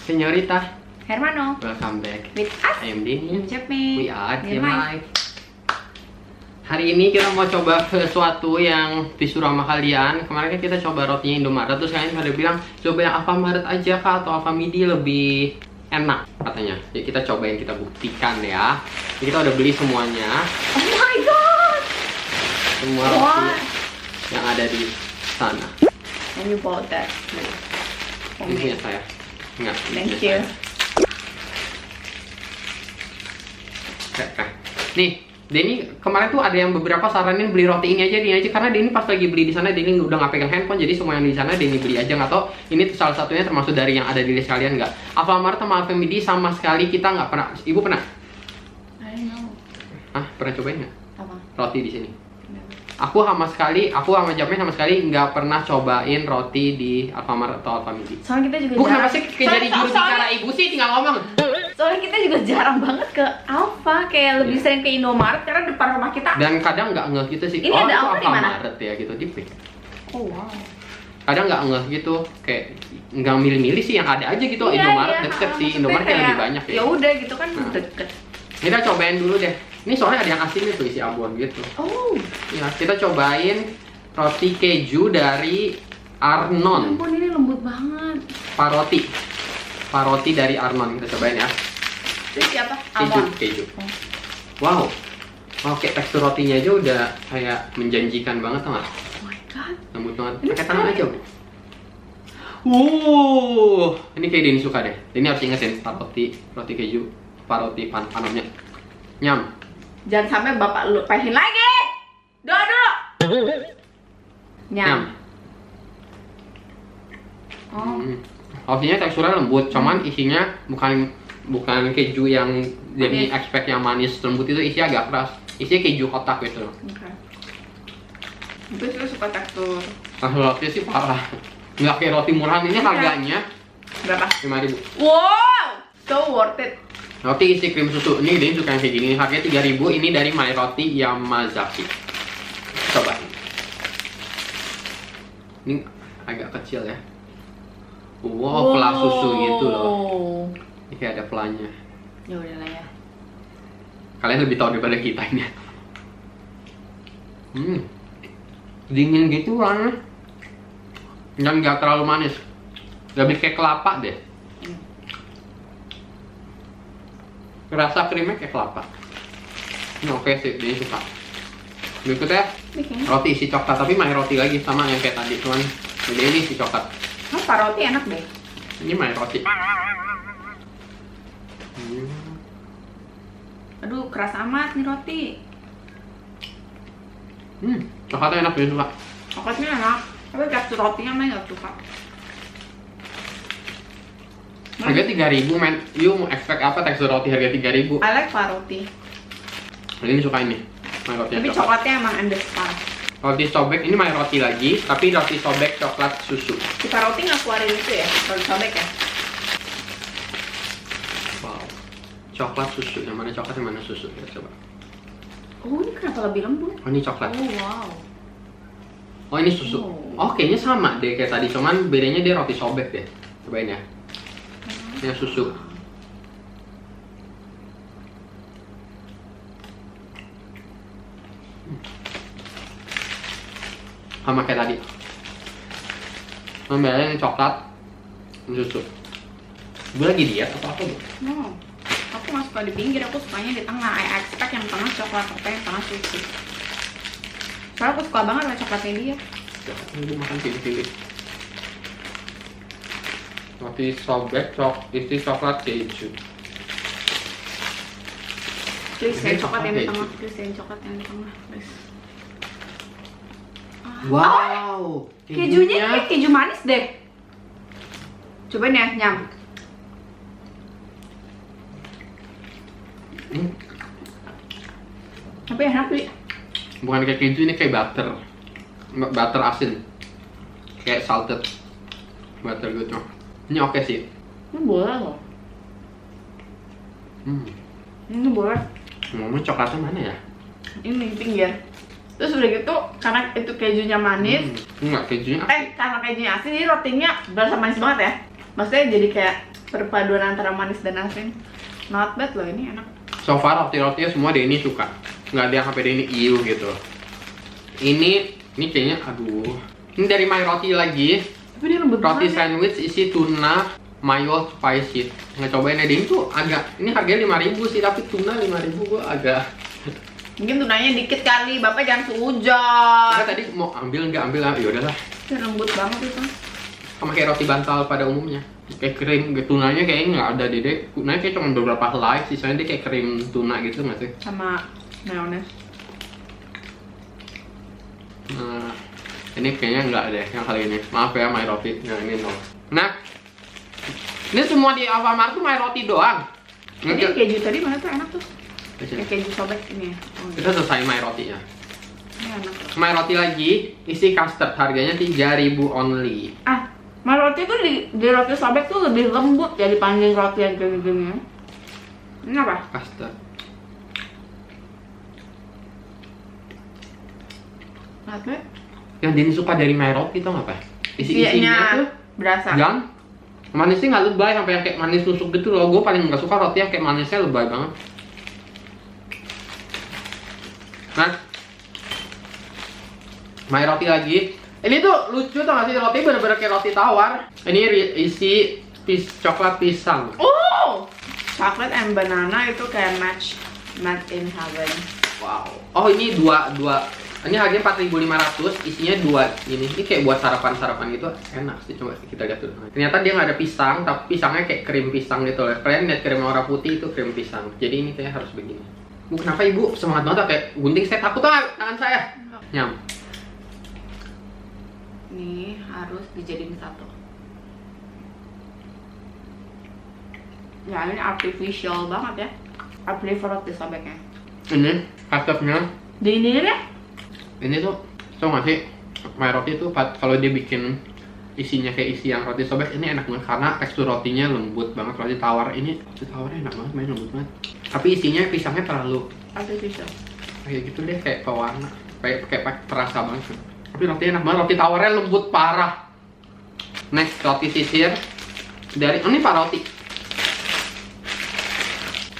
Senyorita Hermano, welcome back with us. I am Denny. Cepme. We are Dear Dear Life. Life. Hari ini kita mau coba sesuatu yang disuruh sama kalian. Kemarin kan kita coba rotinya Indomaret, terus kalian pada bilang coba yang Alfamaret aja kah atau Alfamidi lebih enak katanya. Jadi kita cobain, kita buktikan ya. Jadi kita udah beli semuanya, Oh my god. semua roti What? yang ada di sana. And you bought that. For Ini punya me. saya. Enggak. ini Thank punya you. saya. Oke. Nih, Denny kemarin tuh ada yang beberapa saranin beli roti ini aja karena Denny pas lagi beli di sana Denny udah nggak pegang handphone, jadi semua yang di sana Denny beli aja, nggak tau ini salah satunya termasuk dari yang ada di list kalian nggak. Alfamart sama Alfamidi sama sekali kita nggak pernah. Ibu pernah? I don't know. Hah, pernah cobain nggak Apa? roti di sini? Aku sama Jamnya sama sekali nggak pernah cobain roti di Alfamart atau Alfamidi. Soalnya kita juga Bu, kenapa jarang. sih kayak jadi juru bicara ibu sih, tinggal ngomong. Soalnya kita juga jarang banget ke Alfa, kayak lebih Iya. sering ke Indomaret karena depan rumah kita. Dan kadang nggak ngeh gitu sih. Ini Oh, ada itu Alfa di mana? Alfamart ya gitu, di Pick. Oh wow. Kadang nggak ngeh gitu, kayak nggak milih-milih sih, yang ada aja gitu. Indomaret deket sih, Indomaret kayak lebih banyak ya. Ya udah gitu kan Nah. deket. Kita cobain dulu deh. Ini soalnya ada yang asinnya tuh, isi abon gitu. Oh. Ya, kita cobain roti keju dari Arnon. Ampun, ini lembut banget. Paroti dari Arnon, kita cobain ya. Itu siapa? Keju. Oh. Wow. Oke, tekstur rotinya aja udah kayak menjanjikan banget, tau nggak? Oh my god. Lembut banget. Ini Pakai tangan sekali. aja, Bu. Ini kayak Denny suka deh. Denny harus ingetin roti keju, paroti panamnya. Nyam. Jangan sampai bapak lu pehin lagi. Doa dulu. Nyam. Oh. Rotinya teksturnya lembut, cuman isinya bukan keju yang Denny Manis. expect yang manis lembut, itu isinya agak keras. Isinya keju kotak gitu. Oke. Terus lu suka tekstur Nah, roti sih parah. Nggak kayak roti murahan ini, harganya berapa? 5.000. Wow, so worth it. Roti isi krim susu. Ini Denny suka yang kayak gini. Harganya 3.000. Ini dari My Roti Yamazaki. Coba. Ini agak kecil ya. Wow, pelah susu gitu loh. Ini kayak ada pelahnya. Ya udah lah ya. Kalian lebih tahu daripada kita ini. Dingin gitu warnanya. Dan nggak terlalu manis. Lebih kayak kelapa deh. Rasa krimnya kayak kelapa. Ini oke sih, dia suka. Berikutnya Bikin. roti isi coklat, tapi My Roti lagi sama yang kayak tadi, cuman beda ini isi coklat. Apa roti enak deh. Ini My Roti. Aduh, keras amat nih roti. Coklatnya enak, dia suka. Coklatnya enak, tapi tekstur rotinya mah nggak suka. Harga 3.000 men. You mau expect apa tekstur roti harga 3.000? I like roti. Ini suka ini. My Roti Tapi coklat. coklatnya emang endes parah. Roti sobek, ini My Roti lagi, tapi roti sobek coklat susu. Si roti nggak keluarin itu ya, roti sobek ya. Wow. Coklat susu, yang mana coklat, yang mana susu? Kita coba. Oh, ini kenapa lebih lembut? Oh, ini coklat. Oh wow. Oh, ini susu. Oh, kayaknya sama deh kayak tadi, cuman bedanya dia roti sobek deh. Cobain ya. Ini susu. Sama kayak tadi. Bedanya ini coklat, ini susu. Gue lagi diet atau apa, Bu? No, aku nggak suka di pinggir, aku sukanya di tengah. I expect yang tengah coklat, atau yang tengah susu. Soalnya aku suka banget sama coklatnya dia. Ibu makan pilih-pilih. Roti sobek, isi coklat keju. Please, Ini yang coklat yang di keju. tengah. Please, yang coklat yang di tengah. Please. Wow, Kejunya kayak keju manis deh. Cobain ya, nyam. Tapi enak sih. Bukan kayak keju, ini kayak butter asin, kayak salted butter gitu. Ini oke sih. Ini boleh loh. Ini boleh. Ngomong coklatnya mana ya? Ini pinggir. Terus udah gitu, karena itu kejunya manis. Enggak, kejunya Karena kejunya asin, jadi rotinya berasa manis banget ya. Maksudnya jadi kayak perpaduan antara manis dan asin. Not bad loh, ini enak. so far roti-rotinya semua Denny suka. Nggak ada yang sampai Denny iu gitu. Ini kayaknya aduh. Ini dari My Roti lagi. Tapi dia lembut Roti banget ya. sandwich isi tuna mayo spicy. Ngecobain ya, Denny tuh agak, ini harganya 5.000 sih, tapi tuna 5.000 gua agak. Mungkin tunanya dikit kali, Bapak jangan seujon. Saya tadi mau ambil nggak ambil, ya udahlah. Ini lembut banget itu. Sama kayak roti bantal pada umumnya. Kayak krim, tunanya kayaknya nggak ada Dede. Tunanya kayak cuma beberapa helai, sisanya dia kayak krim tuna gitu nggak sih? Sama mayones. Nah, ini kayaknya nggak deh yang kali ini. Maaf ya, My Roti. Nah, ini no. Nah, ini semua di Alfamart tuh My Roti doang. Ini keju tadi mana tuh enak tuh? Di sini. Kayak keju sobek ini ya. Oh, Kita selesai My Rotinya. ini enak. My Roti lagi, isi custard, harganya 3.000 only. My Roti tuh di roti sobek tuh lebih lembut ya dibanding roti yang gini-gini. Ini apa? Custard. Apa? Yang Denny suka dari My Roti tau nggak apa? Isi-isinya tuh berasa. dan manisnya nggak lebay sampai yang kayak manis tusuk gitu loh. Gue paling nggak suka roti yang kayak manisnya lebay banget. Nah, My Roti lagi. Ini tuh lucu tau gak sih, roti bener-bener kayak roti tawar. Ini isi coklat pisang. Oh, chocolate and banana itu kayak match in heaven. Wow. Oh, ini dua. Ini harganya 4.500, isinya 2 ini. Ini kayak buat sarapan gitu, enak sih. Coba kita lihat dulu. Ternyata dia nggak ada pisang, tapi pisangnya kayak krim pisang gitu loh. Kalian lihat krim warna putih itu krim pisang. Jadi ini kayak harus begini. Bu, kenapa Ibu semangat banget kayak gunting? Saya takut tangan saya. Nyam. Ini harus dijadiin satu. Ya ini artificial banget ya. I prefer roti sobeknya. Ini custardnya. Di ini deh. Ini tuh, tau gak sih, My Roti tuh kalau dia bikin isinya kayak isi yang roti sobek, ini enak banget karena tekstur rotinya lembut banget. Roti tawar ini, roti tawarnya enak banget, main lembut banget. Tapi isinya pisangnya terlalu Artificial. kayak gitu deh, kayak pewarna, kayak terasa banget. Tapi rotinya enak banget, roti tawarnya lembut parah. Next, roti sisir dari ini Pak Roti.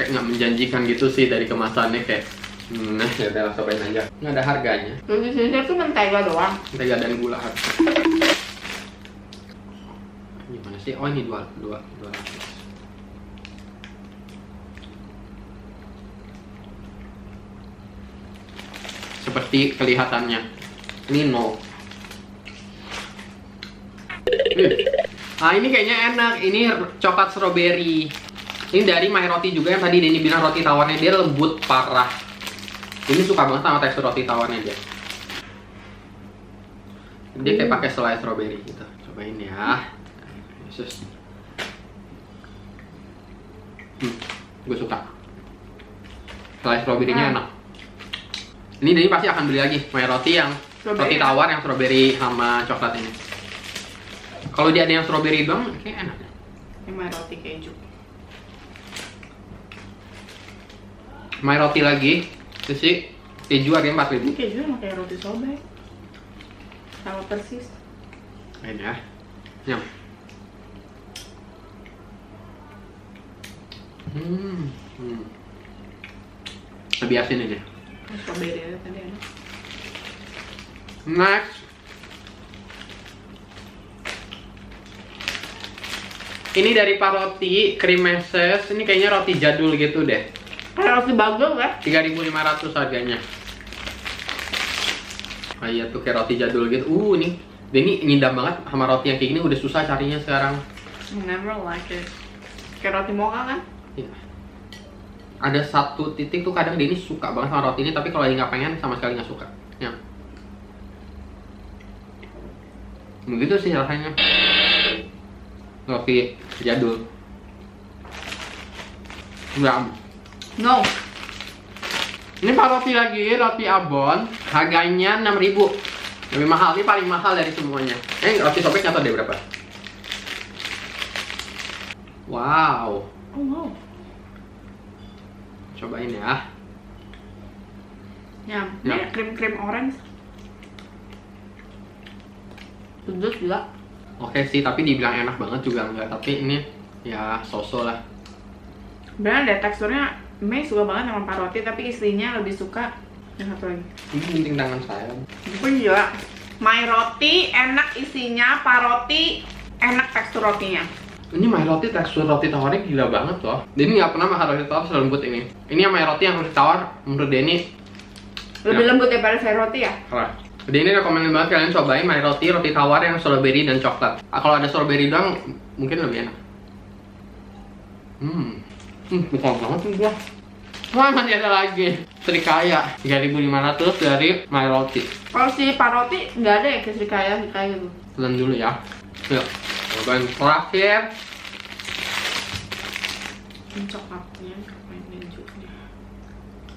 Kayak nggak menjanjikan gitu sih dari kemasannya kayak. Nah, ya udah cobain aja. Nggak ada harganya. Roti sisir tuh mentega doang. Mentega dan gula harus. Gimana sih? Oh ini dua lapis. Seperti kelihatannya. Ini no. Ah ini kayaknya enak. Ini coklat strawberry. Ini dari My Roti juga yang tadi Denny bilang roti tawarnya dia lembut parah. Ini suka banget sama tekstur roti tawarnya dia. Dia kayak pakai selai strawberry gitu. Cobain ya. Yesus. Gue suka. Selai strawberry-nya enak. Ini Denny pasti akan beli lagi My Roti yang roti tawar yang strawberry sama coklat ini. Kalau dia ada yang strawberry doang, kayak enak. Ini My Roti keju. My Roti lagi. Terus sih keju harganya 4.000. Ini keju sama kayak roti sobek. Sama persis. Ini ya. Nyam. Lebih asin ini. Strawberry aja tadi enak. Next. Ini dari Pak Roti, krim meses. Ini kayaknya roti jadul gitu deh. Kayak roti bagel ya? 3.500 harganya. Ah iya tuh kayak roti jadul gitu. Ini ngidam banget sama roti yang kayak gini, udah susah carinya sekarang. Never like it. Kayak roti mocha kan? Iya. Ada satu titik tuh kadang Denny suka banget sama roti ini, tapi kalau lagi nggak pengen sama sekali nggak suka. Ya. Begitu sih rasanya. Roti jadul. Enggak. No. Ini Pak Roti lagi, roti abon, harganya 6.000. Lebih mahal, ini paling mahal dari semuanya. Roti sobek nggak tahu deh berapa. Wow. Oh wow. Cobain ya. Nyam. Nyam. Ini krim orange. Pedes gila. Oke sih, tapi dibilang enak banget juga enggak. Tapi ini ya so-so lah. Beneran deh, teksturnya Mei suka banget sama paroti, tapi istrinya lebih suka yang satu lagi. Ini gunting tangan saya. Gila. My roti enak isinya, paroti enak tekstur rotinya. Ini My Roti tekstur roti tawarnya gila banget loh. Denny nggak pernah makan roti tawar selembut ini. Ini yang My Roti yang roti tawar menurut Denny Lebih ya, lembut daripada saya roti ya? keras. Denny rekomen banget kalian cobain My Roti roti tawar yang strawberry dan coklat. Kalau ada strawberry doang mungkin lebih enak. Bukan banget nih gua. Wah, masih ada lagi. Srikaya 3.500 dari My Roti. Kalau si paroti nggak ada ya kayak serikaya gitu. Telan dulu ya. Yuk, cobain terakhir. Ini coklatnya, main kejunya.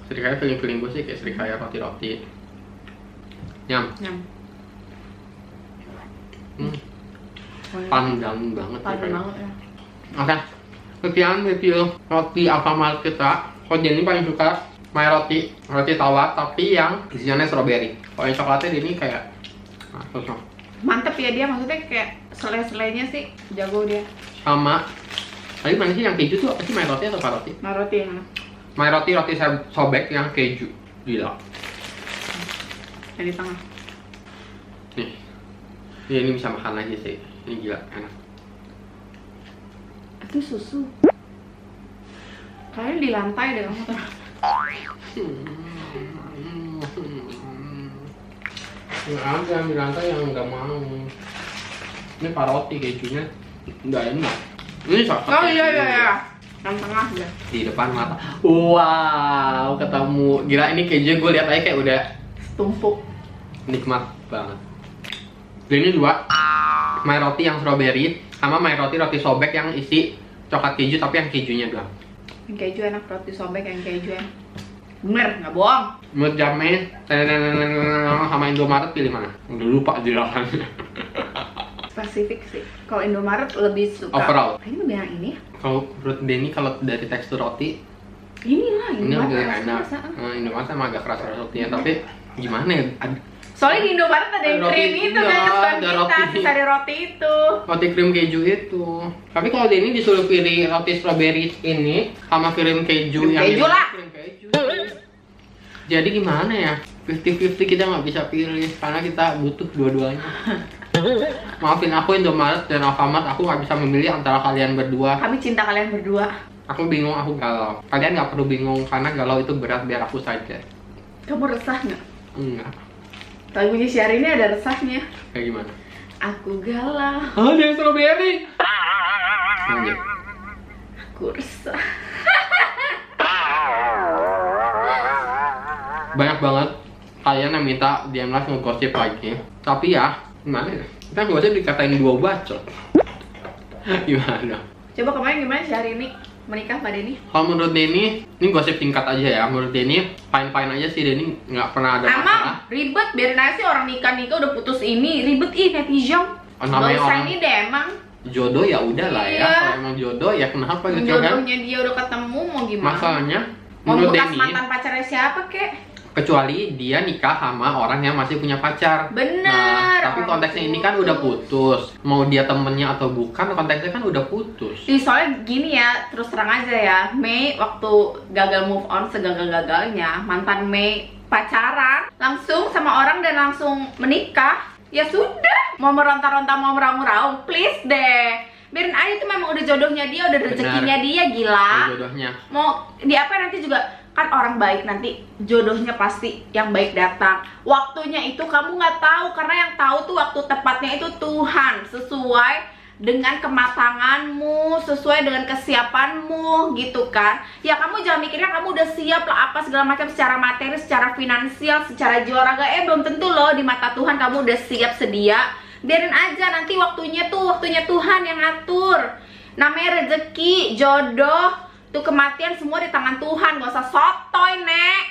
Srikaya feeling gue sih kayak Srikaya roti-roti. Nyam. Nyam. Panjang banget. Padan banget ya. Oke, sekian review roti Alfamart kita. Kalau Denny paling suka My Roti, roti tawar tapi yang isinya strawberry. Kalau yang coklatnya ini kayak sosok. Mantep ya dia, maksudnya kayak selai-selainya sih jago dia. Sama. Tadi mana sih yang keju tuh apa sih, My Roti atau Paroti? Nah roti yang mana? My Roti roti sobek yang keju. Gila. Yang di tengah. Nih. Ya, ini bisa makan lagi sih. Ini gila, enak. Itu susu. Kalian di lantai deh kamu. Nggak ada di lantai yang nggak mau. Ini paroti kejunya nggak enak. Ini coklat. Oh iya keju. iya iya. Yang tengah ya. Di depan mata. Wow, ketemu. Gila, ini keju gue lihat aja kayak udah Tumpuk. nikmat banget. Dan ini dua My Roti yang strawberry sama My Roti roti sobek yang isi coklat keju tapi yang kejunya doang. Yang keju enak, roti sobek yang keju enak. Bener, nggak bohong. Menurut Jamin sama Indomaret pilih mana? Udah lupa jelasannya. Spesifik sih. Kalau Indomaret lebih suka. Overall. Ini lebih yang ini. Kalau menurut Denny kalau dari tekstur roti Inilah ini Indomaret. lebih rasanya enak. rasa. Indomaret emang agak keras rotinya tapi gimana ya? Soalnya di Indomaret ada yang Roti, krim itu iya, kan kesukaan ada kita, roti. sisa dari roti itu. Roti krim keju itu. Tapi kalau Denny disuruh pilih roti strawberry ini sama krim keju Krim yang keju ini, lah. krim keju. Jadi gimana ya? 50-50 kita nggak bisa pilih karena kita butuh dua-duanya. Maafin aku Indomaret dan Alfamart, aku nggak bisa memilih antara kalian berdua. Kami cinta kalian berdua. Aku bingung, aku galau. Kalian nggak perlu bingung karena galau itu berat, biar aku saja. Kamu resah nggak? Enggak. Lagunya Syahrini ada resahnya. Kayak gimana? Aku galau, Ah, dia strawberry. Lanjut. aku resah. Banyak banget kalian yang minta DM live ngegosip lagi. Tapi ya, gimana ya? Kita ngegosip dikatain dua bacot. Gimana? Coba kemarin gimana Syahrini menikah Pak Denny? Kalau menurut Denny, ini gosip tingkat aja ya. Menurut Denny, fine-fine aja sih. Denny nggak pernah ada masalah. Emang ribet, biarin aja sih orang nikah udah putus ini. Ribet netizen. Namanya Gak usah orang ini deh emang. jodoh ya udah lah ya. Iya. Kalau emang jodoh ya kenapa gitu kan? Jodohnya dia udah ketemu, mau gimana? Masalahnya, Mau menurut bekas Denny, mantan pacarnya siapa kek? kecuali dia nikah sama orang yang masih punya pacar. Bener. Nah, tapi orang konteksnya ini kan udah putus. Mau dia temennya atau bukan, konteksnya kan udah putus. Ih, soalnya gini ya, terus terang aja ya, Mei waktu gagal move on segagal-gagalnya, mantan Mei pacaran langsung sama orang dan langsung menikah. Ya sudah, mau meronta-ronta, mau meraung-raung, please deh. Biarin aja itu memang udah jodohnya dia, udah rezekinya dia, gila. Jodohnya. Mau di apa nanti juga kan orang baik, nanti jodohnya pasti yang baik datang. Waktunya itu kamu nggak tahu, karena yang tahu tuh waktu tepatnya itu Tuhan, sesuai dengan kematanganmu, sesuai dengan kesiapanmu gitu kan. Ya kamu jangan mikirnya kamu udah siap lah apa segala macam secara materi, secara finansial, secara jiwa raga. Belum tentu loh, di mata Tuhan kamu udah siap sedia. Biarin aja, nanti waktunya Tuhan yang ngatur. Namanya rezeki, jodoh, tuh kematian semua di tangan Tuhan. Gak usah sotoy, Nek.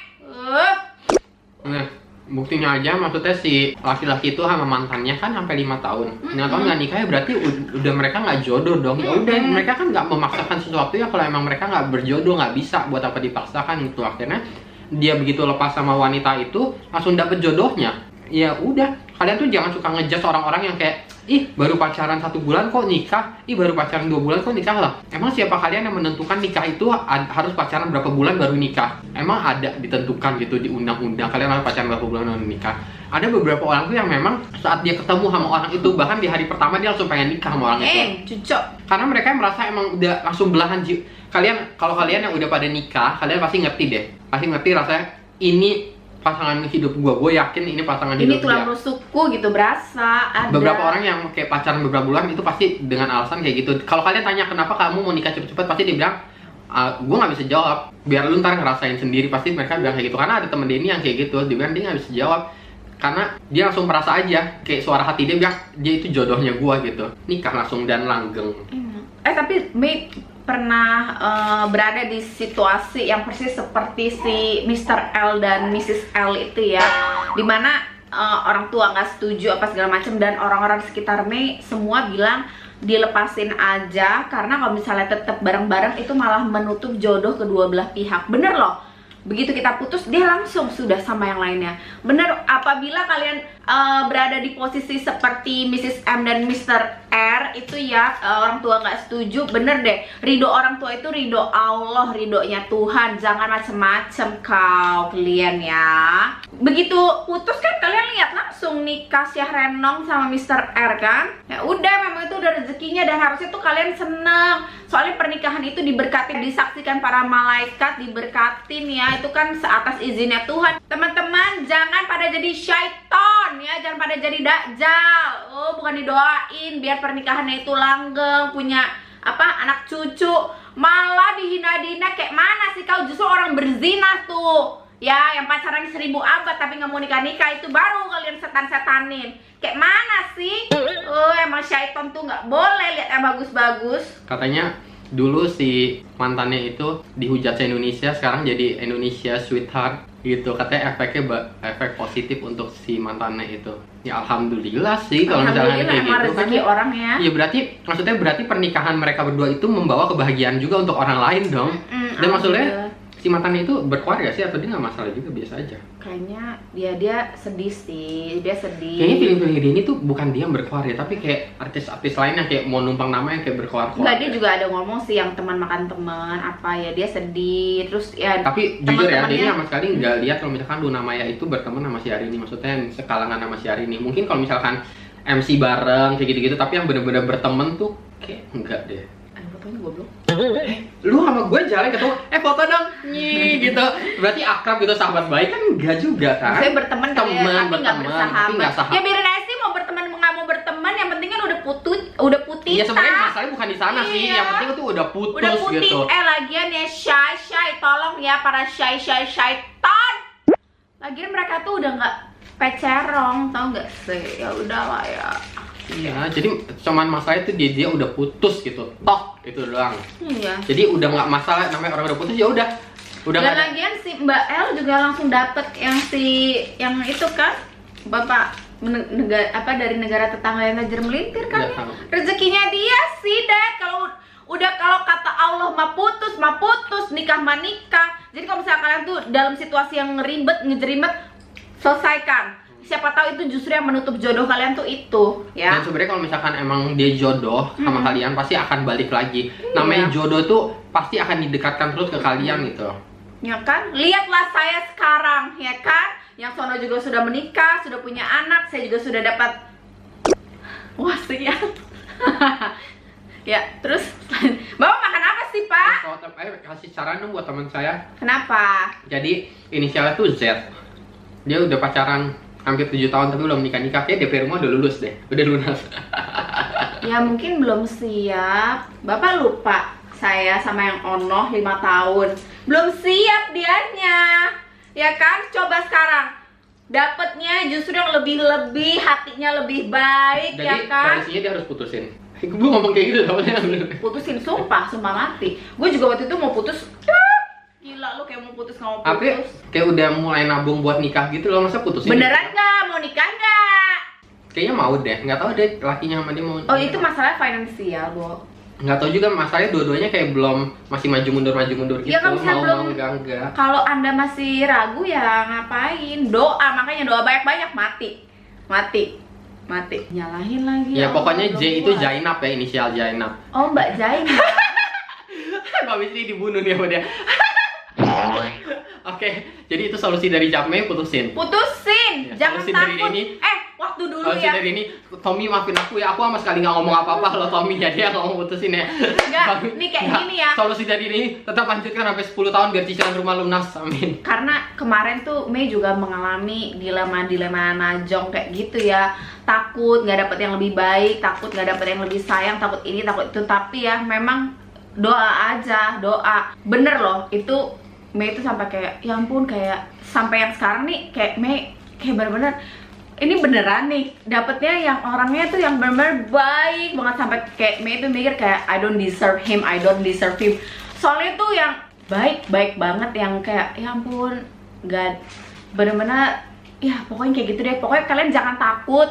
Nah, Buktinya aja, maksudnya si laki-laki itu sama mantannya kan sampai 5 tahun. 5 tahun nggak nikah ya berarti udah mereka nggak jodoh dong. Ya udah, mereka kan nggak memaksakan sesuatu ya, kalau emang mereka nggak berjodoh, nggak bisa, buat apa dipaksakan gitu. Akhirnya dia begitu lepas sama wanita itu langsung dapet jodohnya. Ya udah, kalian tuh jangan suka ngejudge orang-orang yang kayak, ih baru pacaran 1 bulan kok nikah, ih baru pacaran 2 bulan kok nikah lah. Emang siapa kalian yang menentukan nikah itu harus pacaran berapa bulan baru nikah? Emang ada ditentukan gitu di undang-undang kalian harus pacaran berapa bulan baru nikah? Ada beberapa orang tuh yang memang saat dia ketemu sama orang itu, bahkan di hari pertama dia langsung pengen nikah sama orang itu. Cucok. Karena mereka merasa emang udah langsung belahan jiwa. Kalau kalian yang udah pada nikah, kalian pasti ngerti deh. Pasti ngerti rasanya ini pasangan hidup gue yakin ini pasangan hidup dia. Ini tulang rusukku gitu, berasa ada. Beberapa orang yang kayak pacaran beberapa bulan itu pasti dengan alasan kayak gitu. Kalau kalian tanya kenapa kamu mau nikah cepet-cepet, pasti dia bilang, gue nggak bisa jawab. Biar lu ntar ngerasain sendiri, pasti mereka bilang kayak gitu. Karena ada temen Denny yang kayak gitu, dia bilang dia nggak bisa jawab. Karena dia langsung merasa aja, kayak suara hati dia bilang, dia itu jodohnya gue gitu. Nikah langsung dan langgeng. Tapi Mei pernah berada di situasi yang persis seperti si Mr. L dan Mrs. L itu ya, dimana orang tua nggak setuju apa segala macam, dan orang-orang di sekitar Mei semua bilang dilepasin aja karena kalau misalnya tetap bareng-bareng itu malah menutup jodoh kedua belah pihak. Bener loh, begitu kita putus dia langsung sudah sama yang lainnya. Bener, apabila kalian berada di posisi seperti Mrs. M dan Mr. R itu ya, orang tua nggak setuju, bener deh, ridho orang tua itu ridho Allah, ridhonya Tuhan, jangan macem-macem kalian ya. Begitu putus kan kalian lihat langsung nikah Syah Renong sama Mr. R kan. Ya udah, memang itu udah rezekinya dan harusnya tuh kalian seneng, soalnya pernikahan itu diberkati, disaksikan para malaikat, diberkatin ya, itu kan seatas izinnya Tuhan. Teman-teman jangan pada jadi syaiton ya, jangan pada jadi dakjal. Oh, bukan didoain biar pernikahannya itu langgeng, punya anak cucu, malah dihina-dihina. Kayak mana sih kau, justru orang berzina tuh ya, yang pacaran 1000 abad tapi nggak mau nikah-nikah, itu baru kalian setan-setanin. Kayak mana sih? Emang syaiton tuh nggak boleh lihat yang bagus-bagus. Katanya dulu si mantannya itu dihujat se-Indonesia, sekarang jadi Indonesia sweetheart gitu. Katanya efek positif untuk si mantannya itu. Ya alhamdulillah sih kalau misalnya kayak gitu kan. Orang ya. Ya berarti pernikahan mereka berdua itu membawa kebahagiaan juga untuk orang lain dong. Dan maksudnya si mantannya itu berkeluarga sih atau dia nggak masalah juga, biasa aja? Kayaknya dia sedih sih, dia sedih. Kayaknya film-film ini tuh bukan dia yang berkeluarga, tapi kayak artis-artis lainnya kayak mau numpang nama yang kayak berkeluarga. Enggak, dia juga ada ngomong sih yang teman makan teman apa ya, dia sedih terus ya. Tapi jujur ya, dia sama sekali nggak lihat kalau misalkan Luna Maya itu berteman sama si Arini, maksudnya yang sekalangan sama si Arini. Mungkin kalau misalkan MC bareng kayak gitu-gitu, tapi yang bener-bener berteman tuh kayak enggak deh. Fotonya goblok. Lu sama gue jalan ketemu, foto dong, gitu. Berarti akrab gitu, sahabat baik kan? Enggak juga kan? Saya berteman tapi nggak bersahabat. Ya biarin aja sih, mau berteman nggak mau berteman, yang penting kan udah putus. Iya, sebenarnya masalahnya bukan di sana sih, yang penting itu udah putus gitu. Lagian ya shy, tolong ya para syaiton. Lagian mereka tuh udah nggak pecerong, tau nggak sih? Ya udahlah ya. Iya, jadi cuman masalah itu dia udah putus gitu, toh itu doang. Iya. Jadi udah nggak masalah, namanya orang udah putus ya udah. Dan lagian si Mbak L juga langsung dapet yang itu kan, bapak dari negara tetangga yang ngejar melintir kan. Rezekinya dia sih deh. Kalau kata Allah mah putus, nikah mah nikah. Jadi kalau misalnya kalian tuh dalam situasi yang ngejerimet, selesaikan. Siapa tahu itu justru yang menutup jodoh kalian tuh itu ya. Dan sebenarnya kalau misalkan emang dia jodoh sama kalian, pasti akan balik lagi. Namanya jodoh tuh pasti akan didekatkan terus ke kalian gitu. Ya kan? Lihatlah saya sekarang ya kan, yang sono juga sudah menikah, sudah punya anak, saya juga sudah dapat wasiat. Ya, terus Bapak makan apa sih, Pak? Kasih saran dong buat teman saya. Kenapa? Jadi inisialnya tuh Z. Dia udah pacaran hampir 7 tahun tapi belum nikah-nikah. Kayak DP rumah udah lulus deh, udah lunas. Ya mungkin belum siap. Bapak lupa saya sama yang Ono 5 tahun. Belum siap dianya. Ya kan? Coba sekarang dapetnya justru yang lebih-lebih, hatinya lebih baik. Jadi, ya kan? Jadi dia harus putusin. Gue ngomong kayak gitu dapetnya. Putusin, sumpah mati. Gue juga waktu itu mau putus. Gila lu kayak mau putus nggak mau Tapi putus. kayak udah mulai nabung buat nikah gitu loh, masa putusin? Beneran nggak mau nikah nggak? Kayaknya mau deh, nggak tahu deh lakinya sama dia mau. Oh itu masalah finansial, Bo. Nggak tahu juga, masalahnya dua-duanya kayak belum, masih maju mundur gitu. Ya, kan misalnya belum- enggak. Kalau Anda masih ragu ya ngapain? Doa, makanya doa banyak-banyak, mati. Nyalahin lagi. Ya Allah, pokoknya belum J itu puas. Zainab ya, inisial Zainab. Oh, Mbak Zainab. Gak bisa dibunuh nih sama dia. Oke, jadi itu solusi dari Japme, putusin. Putusin, Ya, jangan solusi dari takut. ini. Waktu dulu Solusi ya. dari ini, Tommy maafin aku ya, aku sama sekali nggak ngomong apa-apa kalau Tommy ya, dia nggak mau putusin ya. Enggak, ini kayak gini ya. Solusi dari ini, tetap lanjutkan sampai 10 tahun biar cicilan rumah lunas, amin. Karena kemarin tuh Mei juga mengalami dilema najong kayak gitu ya. Takut nggak dapet yang lebih baik, takut nggak dapet yang lebih sayang, takut ini, takut itu. Tapi ya memang doa aja, doa. Bener loh, itu Mei itu sampai kayak, ya ampun, kayak sampai yang sekarang nih kayak Mei kayak bener-bener ini beneran nih dapetnya yang orangnya tuh yang bener-bener baik banget, sampai kayak Mei itu mikir kayak I don't deserve him. Soalnya tuh yang baik banget, yang kayak ya ampun, God, bener-bener ya pokoknya kayak gitu deh. Pokoknya kalian jangan takut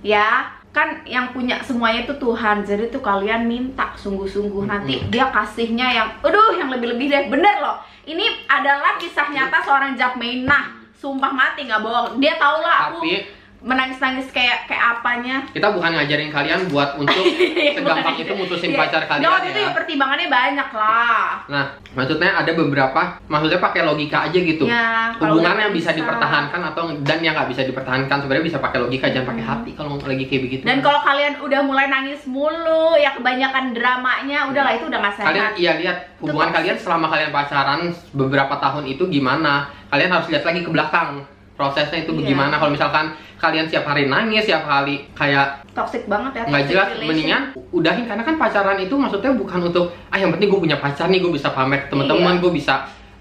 ya, kan yang punya semuanya itu Tuhan. Jadi tuh kalian minta sungguh-sungguh, nanti dia kasihnya yang yang lebih-lebih deh. Bener loh, ini adalah kisah nyata seorang Japmeinah, sumpah mati nggak bohong. Dia tau lah aku Tapi menangis-nangis kayak apanya. kita bukan ngajarin kalian buat untuk segampang itu mutusin pacar kalian Nah, ya. itu pertimbangannya banyak lah. Nah, maksudnya ada beberapa, maksudnya pakai logika aja gitu. Ya, kalau Hubungan udah yang bisa bisa. dipertahankan atau dan yang nggak bisa dipertahankan sebenarnya bisa pakai logika, jangan pakai hati kalau lagi kayak begitu. Dan kalau kalian udah mulai nangis mulu, ya kebanyakan dramanya, udahlah itu udah nggak sehat. Kalian lihat hubungan Itu- kalian selama kalian pacaran beberapa tahun itu gimana? Kalian harus lihat lagi ke belakang. Prosesnya itu Iya. bagaimana? Kalau misalkan kalian tiap hari nangis, tiap hari kayak Toxic banget ya. nggak toxic jelas, relation. mendingan udahin. Karena kan pacaran itu maksudnya bukan untuk yang penting gue punya pacar nih, gue bisa pamer ke teman-teman, Iya. gue bisa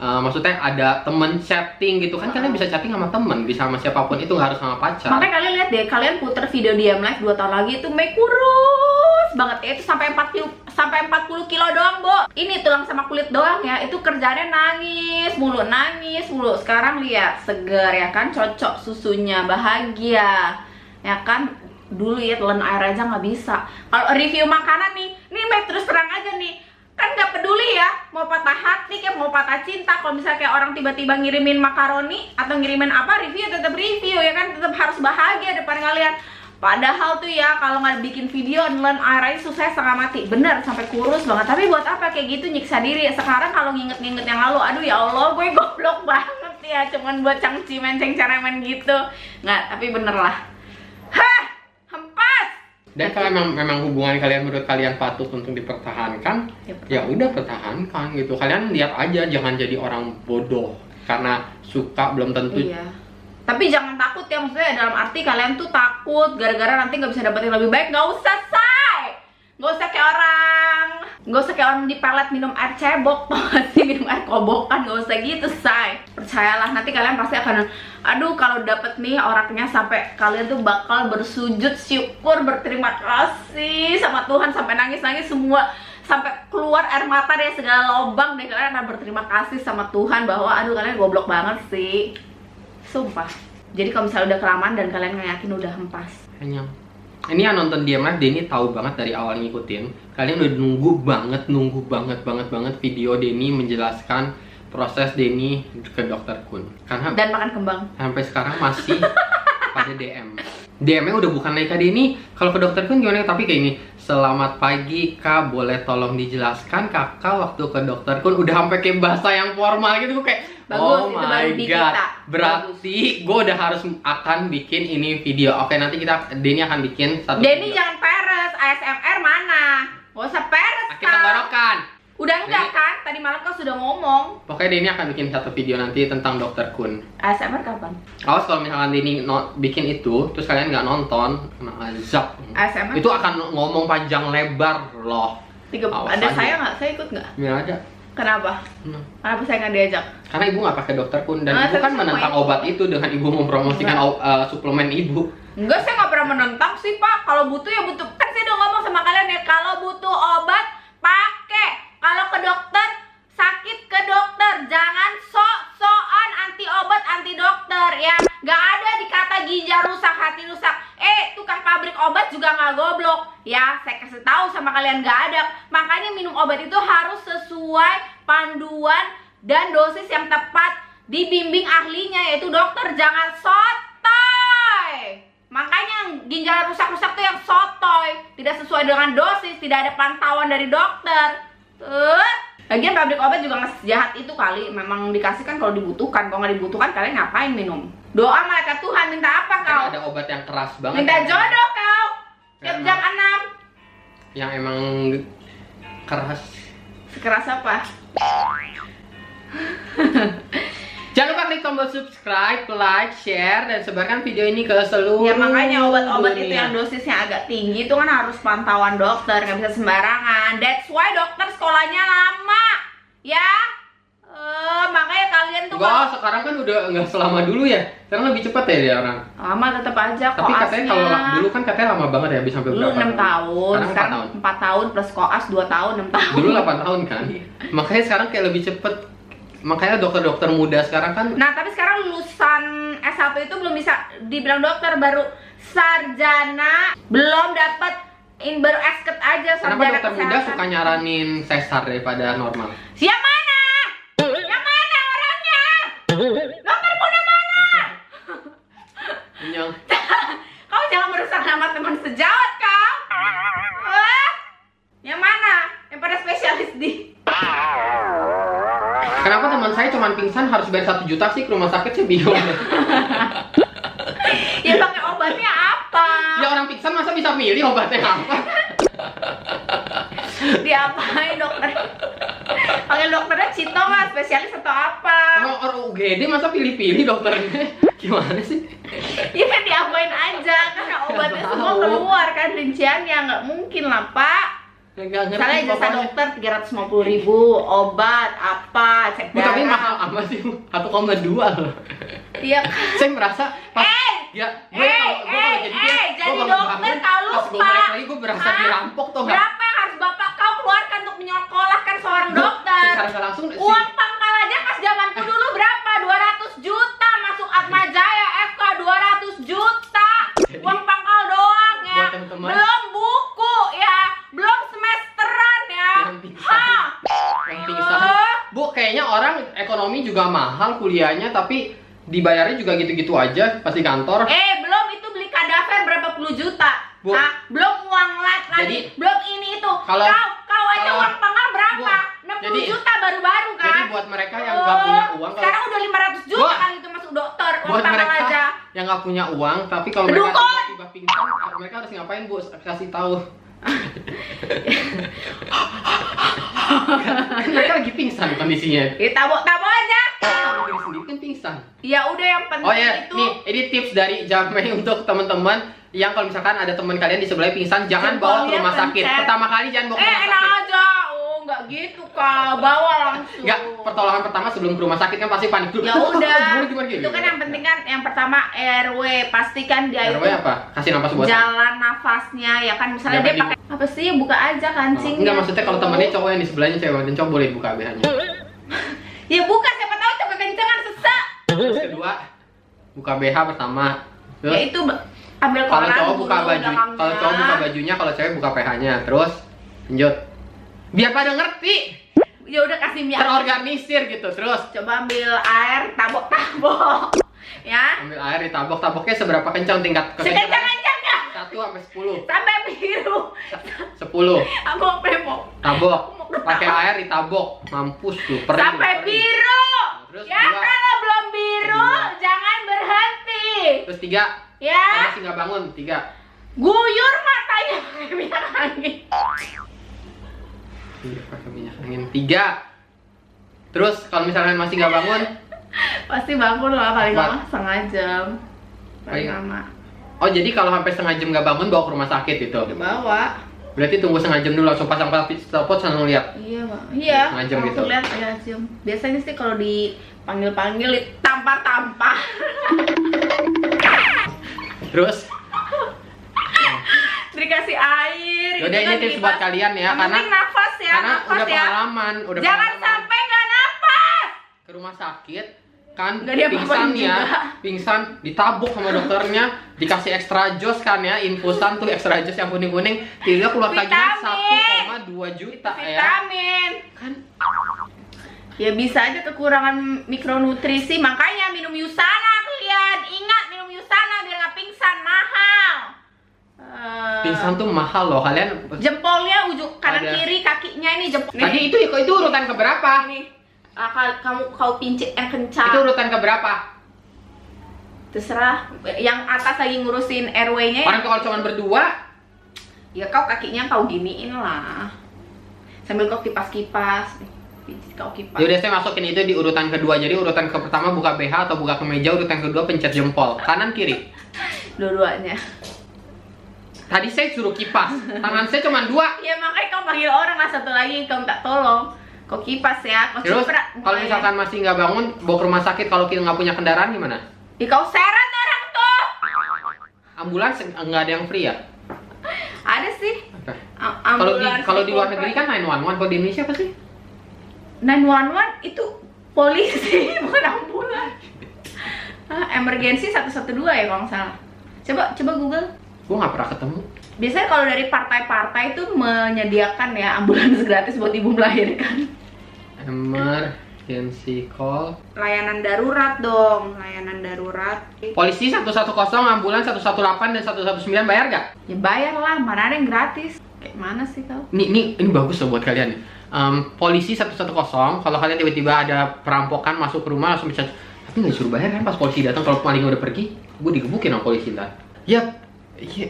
maksudnya ada temen chatting gitu kan. Kalian bisa chatting sama temen, bisa sama siapapun, itu nggak harus sama pacar. Makanya kalian lihat deh, kalian puter video diam live 2 tahun lagi itu Mei kurus banget ya, itu sampai 40 kilo doang, Bo. Ini tulang sama kulit doang ya, itu kerjanya nangis mulu. Sekarang lihat seger ya kan, cocok susunya, bahagia ya kan. Dulu ya telan air aja nggak bisa. Kalau review makanan nih Mei terus terang aja nih, kan nggak peduli ya mau patah hati kayak mau patah cinta. Kalau misalnya kayak orang tiba-tiba ngirimin makaroni atau ngirimin apa, review tetap review ya kan, tetap harus bahagia depan kalian. Padahal tuh ya kalau nggak bikin video nelan air aja susah setengah mati, bener sampai kurus banget. Tapi buat apa kayak gitu, nyiksa diri. Sekarang kalau nginget-nginget yang lalu, aduh ya Allah gue goblok banget ya, cuman buat cangci menceng ceremen gitu. Nggak, tapi bener lah. Hah, hempas. Dan kalau memang hubungan kalian menurut kalian patut untuk dipertahankan, ya udah pertahankan gitu. Kalian lihat aja, jangan jadi orang bodoh karena suka belum tentu. Iya. Tapi jangan takut ya, maksudnya dalam arti kalian tuh takut gara-gara nanti nggak bisa dapetin lebih baik. Nggak usah, say. Nggak usah kayak orang di pelet minum air cebok, pasti minum air kobokan. Nggak usah gitu, say. Percayalah, nanti kalian pasti akan, aduh kalau dapet nih orangnya sampai kalian tuh bakal bersujud syukur, berterima kasih sama Tuhan, sampai nangis-nangis semua, sampai keluar air mata dari segala lubang deh. Kalian akan berterima kasih sama Tuhan bahwa aduh kalian goblok banget sih, sumpah. Jadi kalau misalnya udah kelamaan dan kalian nggak yakin, udah hempas. Hanya ini yang nonton Diam Live, Denny tahu banget dari awal ngikutin. Kalian udah nunggu banget video Denny menjelaskan proses Denny ke dokter Kun. Karena Dan makan kembang. sampai sekarang masih pada DM. DM-nya udah bukan lagi Kak Denny, kalau ke dokter Kun gimana, tapi kayak ini. Selamat pagi Kak, boleh tolong dijelaskan Kakak waktu ke dokter Kun. Udah sampai kayak bahasa yang formal gitu, kayak Bagus, oh itu my baru di god. kita. Berarti gue udah harus akan bikin ini video. Oke, nanti Denny akan bikin satu Denny video. jangan peres, ASMR mana? Gak usah peres, Kita tenggorokan. Udah enggak Denny- kan? Tadi malam kau sudah ngomong. Pokoknya Denny akan bikin satu video nanti tentang dokter Kun. ASMR kapan? Awas kalau misalkan Denny bikin itu, terus kalian nggak nonton, kena azab. ASMR Itu akan ngomong panjang lebar loh. Awas ada aja. saya nggak? Saya ikut nggak? Nggak ada. Kenapa? Hmm. Kenapa saya nggak diajak? Karena ibu nggak pakai dokter Kun, dan Ah, ibu tapi kan semua menentang ibu. obat itu dengan ibu mempromosikan suplemen ibu. Enggak, saya nggak pernah menentang sih Pak. Kalau butuh ya butuh. Kan saya udah ngomong sama kalian ya, kalau butuh obat pakai. Kalau ke dokter sakit ke dokter, jangan nggak goblok. Ya, saya kasih tahu sama kalian nggak ada. Makanya minum obat itu harus sesuai panduan dan dosis yang tepat dibimbing ahlinya, yaitu dokter. Jangan sotoy. Makanya yang ginjal rusak-rusak tuh yang sotoy, tidak sesuai dengan dosis, tidak ada pantauan dari dokter. Lagian pabrik obat juga nggak sejahat itu kali. Memang dikasih kan kalau dibutuhkan. Kalau nggak dibutuhkan kalian ngapain minum? Doa malaikat Tuhan, minta apa kau? Kan ada obat yang keras banget. Minta jodoh kau. Tiap jam 6. Yang emang keras. Sekeras apa? Jangan lupa klik tombol subscribe, like, share, dan sebarkan video ini ke seluruh Ya makanya obat-obat itu dunia. yang dosisnya agak tinggi itu kan harus pantauan dokter, nggak bisa sembarangan. That's why dokter sekolahnya lama, ya. Makanya kalian tuh Enggak, sekarang kan udah nggak selama dulu ya. Sekarang lebih cepat ya dia orang. lama tetap aja Tapi katanya kalau dulu kan katanya lama banget ya, bisa sampai dulu berapa 6 tahun, sekarang 4 tahun. 4 tahun plus koas 2 tahun, 6 tahun. Dulu 8 tahun kan. Makanya sekarang kayak lebih cepet. Makanya dokter-dokter muda sekarang kan. Nah, tapi sekarang lulusan S1 itu belum bisa dibilang dokter, baru sarjana, belum dapat baru esket aja sarjana. Kenapa dokter muda kesehatan. suka nyaranin sesar daripada normal? Siapa mana? Yang mana orangnya? Dokter muda mana? Yang Kau jangan merusak nama teman sejawat kau. Yang mana? Yang pada spesialis di. Kenapa teman saya cuma pingsan harus bayar 1 juta sih ke rumah sakit, sih bingung. Ya pakai obatnya apa? Ya orang pingsan masa bisa milih obatnya apa? Diapain dokter? Pakai dokternya Cito nggak? Spesialis atau apa? Orang UGD masa pilih-pilih dokternya? Gimana sih? Ya kan diapain aja, karena obatnya Nggak semua tahu. keluar kan rinciannya, nggak mungkin lah pak. Nggak ngerti Misalnya jasa pokoknya. dokter 350.000, obat apa, cek Bu, tapi darah. mahal amat sih, 1,2 loh. Iya. Saya merasa pas ya gue kalau jadi dia, jadi gue dokter bangun, kau pas gue lupa. balik lagi gue berasa Hah? dirampok tuh nggak? Berapa yang harus bapak kau keluarkan untuk menyekolahkan seorang dokter? Secara nggak langsung sih. Uang pangkal aja pas zamanku dulu berapa? 200 juta masuk Atma Jaya FK 200 juta. Uang pangkal doang ya. Buat teman-teman. Belum buku ya, belum semesteran ya. Yang pingsan. Yang pingsan. Bu, kayaknya orang ekonomi juga mahal kuliahnya, tapi dibayarnya juga gitu-gitu aja pas di kantor. Belum itu beli kadaver berapa puluh juta. Bu. Belum uang las lagi, Jadi, belum ini itu. kalau- Kau aja kalau- uang pangkal berapa? Bu, 60 jadi- juta baru-baru kan? Jadi buat mereka yang nggak punya uang, sekarang udah 500 juta Bu, kali itu masuk dokter, uang buat pangkal mereka aja. yang nggak punya uang, tapi kalau mereka Dukun. tiba-tiba pingsan, mereka harus ngapain, Bu? Kasih tahu. Kan mereka lagi pingsan kondisinya. Tabok-tabok aja. Diri sendiri kan pingsan. Ya udah yang penting Oh ya, itu. nih ini tips dari Jamai untuk teman-teman yang kalau misalkan ada teman kalian di sebelahnya pingsan, jangan bawa ke Jempolnya rumah sakit. pencet. Pertama kali jangan bawa ke rumah Enak sakit. aja. Oh, nggak gitu kau, bawa langsung. Enggak, pertolongan pertama sebelum ke rumah sakit kan pasti panik dulu. Ya udah. Gimana, Itu kan yang penting kan yang pertama RW, pastikan dia RW itu apa? Kasih napas buatan. jalan nafasnya ya kan, misalnya Jangan dia pakai apa sih, buka aja kancingnya. Enggak, maksudnya kalau temannya cowok yang di sebelahnya cewek dan cowok boleh buka BH-nya. Ya buka, siapa tahu cowok kencengan sesak. Terus kedua, buka BH pertama. Ya Terus itu ambil kalau koran cowok buka dulu baju, belakangnya. kalau cowok buka bajunya, kalau cewek buka PH-nya. Terus lanjut. Biar pada ngerti, Ya udah kasih minyak. terorganisir gitu. Terus Coba ambil air, tabok-tabok. Ya. ambil air ditabok, taboknya seberapa kencang tingkat kekencangan? Sekencang-kencangnya 1 sampai 10. sampai biru. 10. Aku mau Tabok. Pakai air ditabok. Mampus tuh, perih. sampai perih. biru. Terus Ya dua. kalau belum biru Kedua. jangan berhenti. Terus 3. Ya. Masih nggak bangun. 3. Guyur matanya pakai minyak angin. Iya, pakai minyak angin. 3. Terus kalau misalnya masih nggak bangun, Pasti bangun lah paling Empat. lama setengah jam. Paling Paling- lama. oh jadi kalau sampai setengah jam nggak bangun bawa ke rumah sakit itu. Dibawa. Berarti tunggu setengah jam dulu, langsung pasang stopwatch langsung lihat. Iya, Pak. Iya. Setengah jam langsung gitu. lihat ya jam. Biasanya sih kalau dipanggil-panggil ditampar-tampar. Terus, Dikasih air. yaudah gitu ini kan, tips buat kalian ya, Yang karena penting nafas ya, karena nafas udah ya. pengalaman, udah Jangan pengalaman sampai nggak nafas. ke rumah sakit, kan Nggak diapa-apain pingsan ya, juga. pingsan ditabuk sama dokternya, dikasih extra jos kan ya, infusan tuh extra jos yang kuning-kuning, tiba keluar tagihan Vitamin. 1,2 juta ya. Vitamin. Kan Ya bisa aja kekurangan mikronutrisi, makanya minum Yusana kalian. Ingat minum Yusana biar nggak pingsan, mahal. pingsan tuh mahal loh kalian. Jempolnya ujung kanan Ada. kiri, kakinya ini jempol. Tadi itu urutan keberapa? Nih. Kau pincit yang kencang. Itu urutan keberapa? Terserah. Yang atas lagi ngurusin RW-nya. Orang kalau cuma berdua, Ya kau kakinya kau giniin lah. Sambil kau kipas-kipas. Pincit kau kipas. yaudah saya masukin itu di urutan kedua. Jadi urutan ke pertama buka BH atau buka kemeja, urutan kedua pencet jempol, kanan kiri. Dua-duanya. Tadi saya suruh kipas, tangan saya cuma 2. Ya makanya kau panggil orang lah, satu lagi kau minta tolong. Kau kipas ya, kau Terus ciprat kalau mukanya. misalkan masih nggak bangun, bawa ke rumah sakit kalau kita nggak punya kendaraan gimana? Ya kau seret orang tuh. Ambulans nggak ada yang free ya? Ada sih. Oke. Ambulans Kalau di luar corporate. negeri kan 911, kalau di Indonesia apa sih? 911 itu polisi bukan ambulans. Emergency 112 ya kalau nggak salah. Coba Google. Gue nggak pernah ketemu. Biasanya kalau dari partai-partai itu menyediakan ya ambulans gratis buat ibu melahirkan. Emergency call. Layanan darurat dong, layanan darurat. Polisi 110, ambulans 118 dan 119 bayar nggak? Ya bayar lah, mana ada yang gratis. Kayak mana sih kau? Ini bagus loh buat kalian nih. Polisi 110, kalau kalian tiba-tiba ada perampokan masuk ke rumah langsung bisa. Tapi nggak disuruh bayar kan pas polisi datang, kalau malingnya udah pergi, gue digebukin sama polisi ntar. Iya,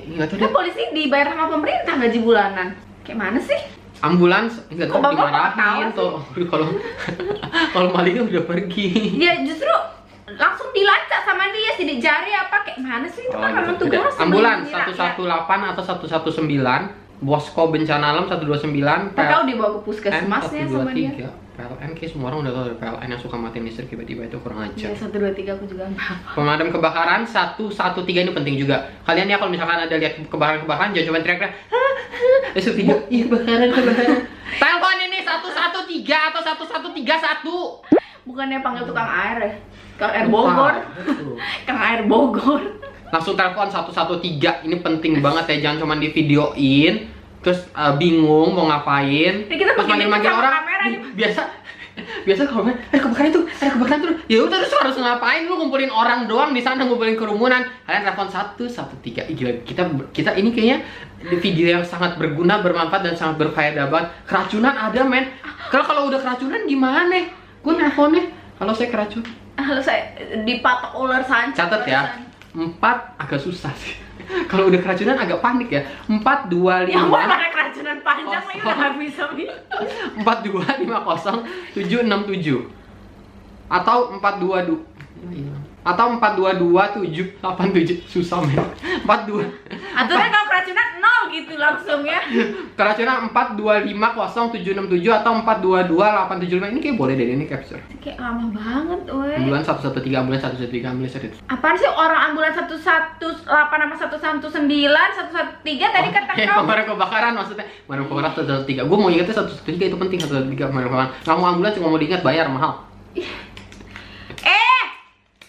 nggak tahu Kan deh. polisi dibayar sama pemerintah gaji bulanan. Kayak mana sih? Ambulans nggak Kok tahu bapak ketawa dimarahin sih? tuh kalau kalau malingnya udah pergi. Ya justru langsung dilacak sama dia, sidik jari apa kayak mana sih itu kan memang gitu. tugas. Ambulans melindungi rakyat. 118 atau 119, Bosko bencana alam 129, Ntar kau dibawa ke puskesmasnya sama dia. PLN kayak semua orang udah tahu dari PLN yang suka matiin listrik tiba-tiba itu kurang ajar. Ya 1, 2, 3 aku juga nggak apa. Pemadam kebakaran 113 ini penting juga. Kalian ya kalau misalkan ada lihat kebakaran jangan cuma teriak-teriak. Besok video, iya kebakaran. Telepon ini 113 atau 1131. Bukannya panggil tukang air ya? Tukang air Bogor. Tukang air Bogor. Langsung telepon 113. Ini penting banget ya, jangan cuma di videoin terus bingung mau ngapain. Ini kita pas begini manggil sama orang kamera nih. biasa kalau ada kebakaran tuh ya udah terus harus ngapain, lu ngumpulin orang doang di sana, ngumpulin kerumunan. Kalian telepon 113. Ih, gila, kita ini kayaknya video yang sangat berguna, bermanfaat dan sangat berfaedah banget. Keracunan ada men. Kalau udah keracunan gimana? Gue nelfonnya kalau saya keracunan. Kalau saya dipatok ular sanca. Catat ya, 4 agak susah sih. Kalau udah keracunan agak panik ya. 425 Ya mau pada keracunan panjang lagi udah nggak bisa. 4250 767 atau 422 787 susah men. 42 Aturan kalau keracunan 0 gitu langsung ya. keracunan 4250 767 atau 422875. Ini kayak boleh deh, ini capture. Kayak lama banget, weh. Ambulans 113, ambulans 113, ambulans 113. Apaan sih orang ambulans 118 sama 119, 113 tadi kata kau. Pemadam kebakaran maksudnya. Pemadam kebakaran 113. Gue mau ingetnya 113 itu penting, 113 pemadam kebakaran. Nggak mau ambulans cuma mau diingat bayar mahal.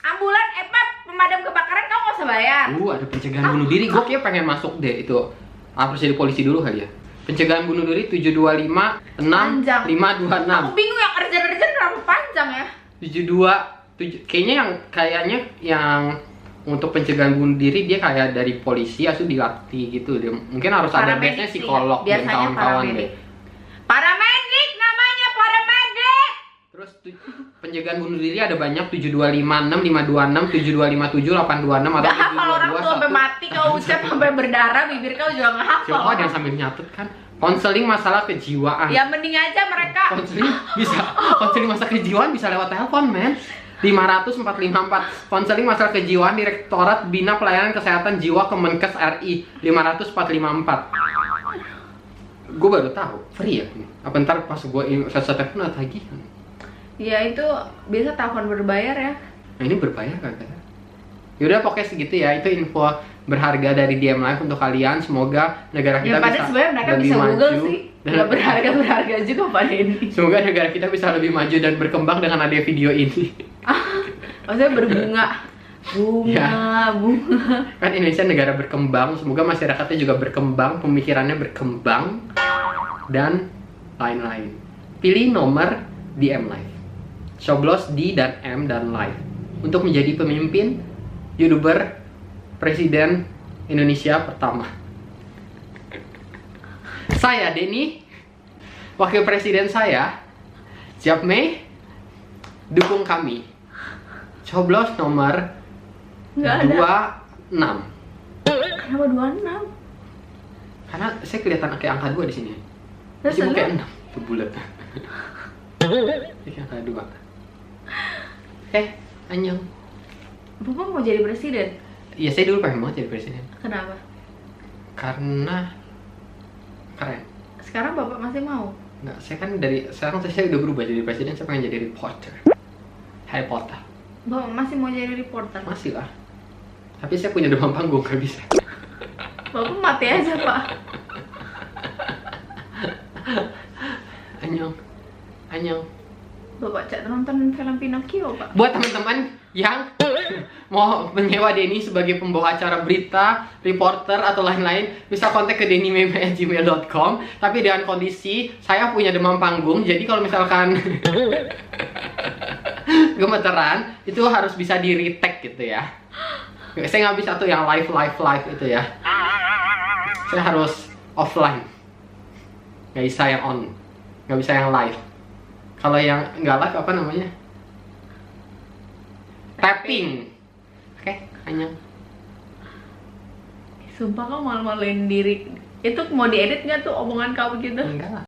Ambulan, pemadam kebakaran kau nggak usah bayar. Ada pencegahan bunuh diri. Gue kayak pengen masuk deh itu. Harus jadi polisi dulu kali ya. Pencegahan bunuh diri 725 6 Panjang. 526. Aku bingung yang urgent berapa panjang ya. 72 kayaknya yang untuk pencegahan bunuh diri dia kayak dari polisi asal dilatih gitu dia. Mungkin harus ada Paramedik biasanya sih, psikolog dan biasanya kawan-kawan paramedik. deh. Paramedik namanya, paramedik. Terus pencegahan bunuh diri ada banyak 7256, 526, 7257, 826 atau Gak hafal orang tuh sampai mati, kau ucap sampai berdarah, bibir kau juga gak hafal. Siapa ada yang sambil nyatet kan? Konseling masalah kejiwaan. Ya mending aja mereka. Konseling masalah kejiwaan bisa lewat telepon, men. 500 454. Konseling masalah kejiwaan Direktorat Bina Pelayanan Kesehatan Jiwa Kemenkes RI 500 454. Gue baru tahu, free ya? Apa ntar pas gue saya telepon ada tagihan? Ya itu biasa telepon berbayar ya. Nah ini berbayar kagak? Yaudah pokoknya segitu ya, itu info berharga dari DM Live untuk kalian. Semoga negara kita Ya padahal bisa sebenarnya mereka lebih bisa maju Google sih. dan Gak berharga juga pada ini. semoga negara kita bisa lebih maju dan berkembang dengan adanya video ini. Maksudnya berbunga. Bunga. Kan Indonesia negara berkembang, semoga masyarakatnya juga berkembang, pemikirannya berkembang, dan lain-lain. Pilih nomor di M Live. Coblos D dan M dan Live untuk menjadi pemimpin YouTuber Presiden Indonesia pertama. Saya Denny, Wakil Presiden saya, siap Mei, dukung kami. Coblos nomor Nggak ada. 26. Kenapa 26? Karena saya kelihatan kayak angka 2 di sini. Terus Masih lu? kayak 6 tuh bulat. Ini angka 2. Anyong. Bapak mau jadi presiden? Iya, saya dulu pengen banget jadi presiden. Kenapa? Karena keren. Sekarang Bapak masih mau? Nggak, sekarang saya udah berubah jadi presiden, saya pengen jadi reporter. Harry Potter. Bapak masih mau jadi reporter? Masih lah. Tapi saya punya demam panggung, nggak bisa. Bapak mati aja, Pak. Anyong. Bapak cak nonton film Pinocchio, Pak. Buat teman-teman yang mau menyewa Denny sebagai pembawa acara berita, reporter atau lain-lain, bisa kontak ke dennymeme@gmail.com. Tapi dengan kondisi saya punya demam panggung, jadi kalau misalkan gemeteran itu harus bisa di retake gitu ya. Saya nggak bisa tuh yang live itu ya. Saya harus offline, nggak bisa yang on, nggak bisa yang live. Kalau yang nggak live apa namanya? Tapping. Oke, Anyong. Sumpah kamu malu-maluin diri. Itu mau diedit nggak tuh omongan kamu gitu? Enggak lah.